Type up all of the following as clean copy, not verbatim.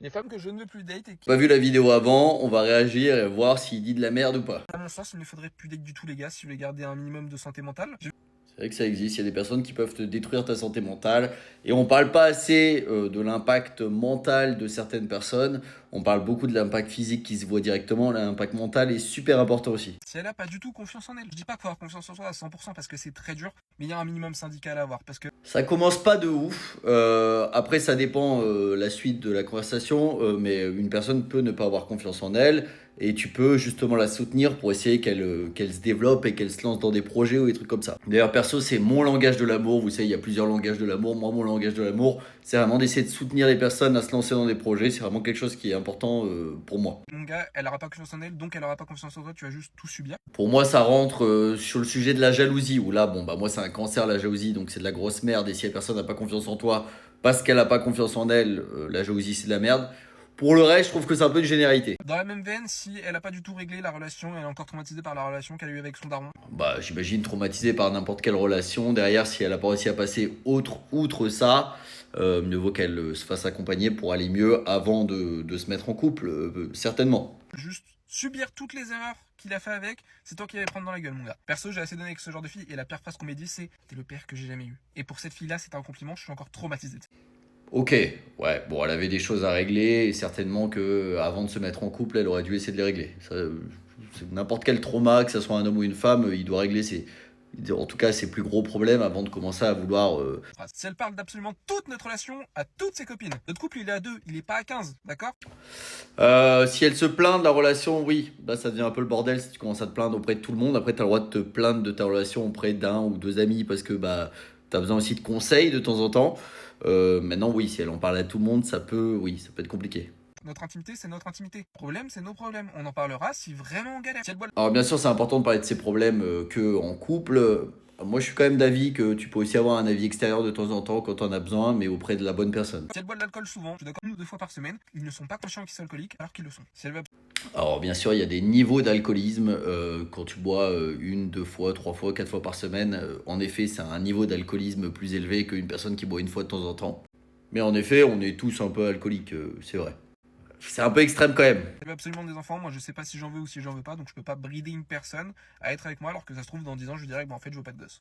Les femmes que je ne veux plus date et qui, Pas vu la vidéo avant, on va réagir et voir s'il dit de la merde ou pas. à mon sens, il ne faudrait plus date du tout, les gars, si vous voulez garder un minimum de santé mentale. C'est vrai que ça existe, il y a des personnes qui peuvent te détruire ta santé mentale et on parle pas assez de l'impact mental de certaines personnes, on parle beaucoup de l'impact physique qui se voit directement, l'impact mental est super important aussi. Si elle a pas du tout confiance en elle, je dis pas qu'il faut avoir confiance en soi à 100% parce que c'est très dur, mais il y a un minimum syndical à avoir parce que Ça commence pas de ouf, après ça dépend la suite de la conversation, mais une personne peut ne pas avoir confiance en elle et tu peux justement la soutenir pour essayer qu'elle se développe et qu'elle se lance dans des projets ou des trucs comme ça. D'ailleurs perso c'est mon langage de l'amour, vous savez il y a plusieurs langages de l'amour, moi mon langage de l'amour c'est vraiment d'essayer de soutenir les personnes à se lancer dans des projets, c'est vraiment quelque chose qui est important pour moi. mon gars, elle aura pas confiance en elle, donc elle aura pas confiance en toi, tu vas juste tout subir. Pour moi, ça rentre sur le sujet de la jalousie, où là, bon, bah, moi, c'est un cancer, la jalousie, donc c'est de la grosse merde. Et si la personne n'a pas confiance en toi, parce qu'elle n'a pas confiance en elle, la jalousie, c'est de la merde. Pour le reste, je trouve que c'est un peu une généralité. Dans la même veine, si elle a pas du tout réglé la relation, elle est encore traumatisée par la relation qu'elle a eue avec son daron. Bah, j'imagine traumatisée par n'importe quelle relation. Derrière, si elle n'a pas réussi à passer outre ça, mieux vaut qu'elle se fasse accompagner pour aller mieux avant de se mettre en couple, certainement. Juste subir toutes les erreurs qu'il a fait avec, c'est toi qui vas les prendre dans la gueule, mon gars. Perso, j'ai assez donné avec ce genre de fille et la pire phrase qu'on m'ait dit, c'est t'es le père que j'ai jamais eu. Et pour cette fille-là, c'était un compliment, je suis encore traumatisé. Ok, ouais, bon, elle avait des choses à régler et certainement que avant de se mettre en couple, elle aurait dû essayer de les régler. Ça, n'importe quel trauma, que ce soit un homme ou une femme, il doit régler en tout cas ses plus gros problèmes avant de commencer à vouloir. Si elle parle d'absolument toute notre relation à toutes ses copines. Notre couple, il est à 2, il est pas à 15, d'accord? Si elle se plaint de la relation, oui, là ça devient un peu le bordel si tu commences à te plaindre auprès de tout le monde. Après, tu as le droit de te plaindre de ta relation auprès d'un ou deux amis parce que bah, tu as besoin aussi de conseils de temps en temps. Maintenant, oui, si elle en parle à tout le monde, oui, ça peut être compliqué. Notre intimité, c'est notre intimité. Problème, c'est nos problèmes. On en parlera si vraiment on galère. Si elle boit Alors bien sûr, c'est important de parler de ses problèmes que en couple. Moi, je suis quand même d'avis que tu peux aussi avoir un avis extérieur de temps en temps quand on en as besoin, mais auprès de la bonne personne. Si elle boit de l'alcool souvent, je suis d'accord, 1 ou 2 fois par semaine, ils ne sont pas conscients qu'ils sont alcooliques alors qu'ils le sont. Si elle veut Alors bien sûr, il y a des niveaux d'alcoolisme. Quand tu bois une, deux fois, trois fois, quatre fois par semaine, en effet, c'est un niveau d'alcoolisme plus élevé qu'une personne qui boit une fois de temps en temps. Mais en effet, on est tous un peu alcooliques, c'est vrai. C'est un peu extrême quand même. absolument des enfants, moi je sais pas si j'en veux ou si j'en veux pas, donc je peux pas brider une personne à être avec moi alors que ça se trouve dans 10 ans je lui dirais que bah, en fait je veux pas de gosse.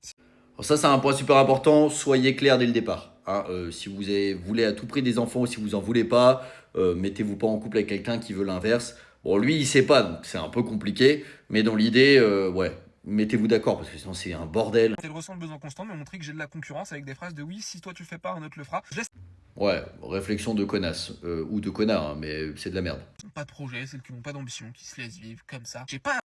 Alors ça, c'est un point super important. Soyez clair dès le départ, hein. Si voulez à tout prix des enfants ou si vous en voulez pas, mettez-vous pas en couple avec quelqu'un qui veut l'inverse. Bon, lui, il sait pas, donc c'est un peu compliqué. Mais dans l'idée, ouais, mettez-vous d'accord parce que sinon c'est un bordel. Elle ressent le besoin constant de me montrer que j'ai de la concurrence avec des phrases de oui, si toi tu le fais pas, un autre le fera. Je laisse Ouais, réflexion de connasse ou de connard, hein, mais c'est de la merde. pas de projet, celles qui n'ont pas d'ambition, qui se laissent vivre comme ça. J'ai pas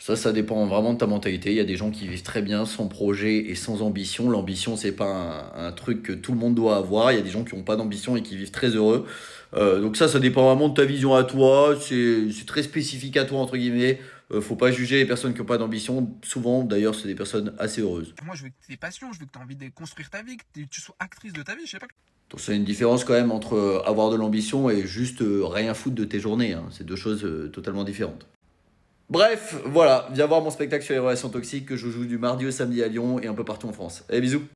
Ça dépend vraiment de ta mentalité. Il y a des gens qui vivent très bien sans projet et sans ambition. L'ambition, c'est pas un truc que tout le monde doit avoir. Il y a des gens qui n'ont pas d'ambition et qui vivent très heureux. Donc ça dépend vraiment de ta vision à toi. C'est très spécifique à toi, entre guillemets. Faut pas juger les personnes qui n'ont pas d'ambition. Souvent, d'ailleurs, c'est des personnes assez heureuses. moi je veux que tu aies des passions, je veux que tu aies envie de construire ta vie, que tu sois actrice de ta vie, je sais pas. Donc c'est une différence quand même entre avoir de l'ambition et juste rien foutre de tes journées, hein. C'est deux choses totalement différentes. Bref, voilà, viens voir mon spectacle sur les relations toxiques que je joue du mardi au samedi à Lyon et un peu partout en France. Allez, bisous.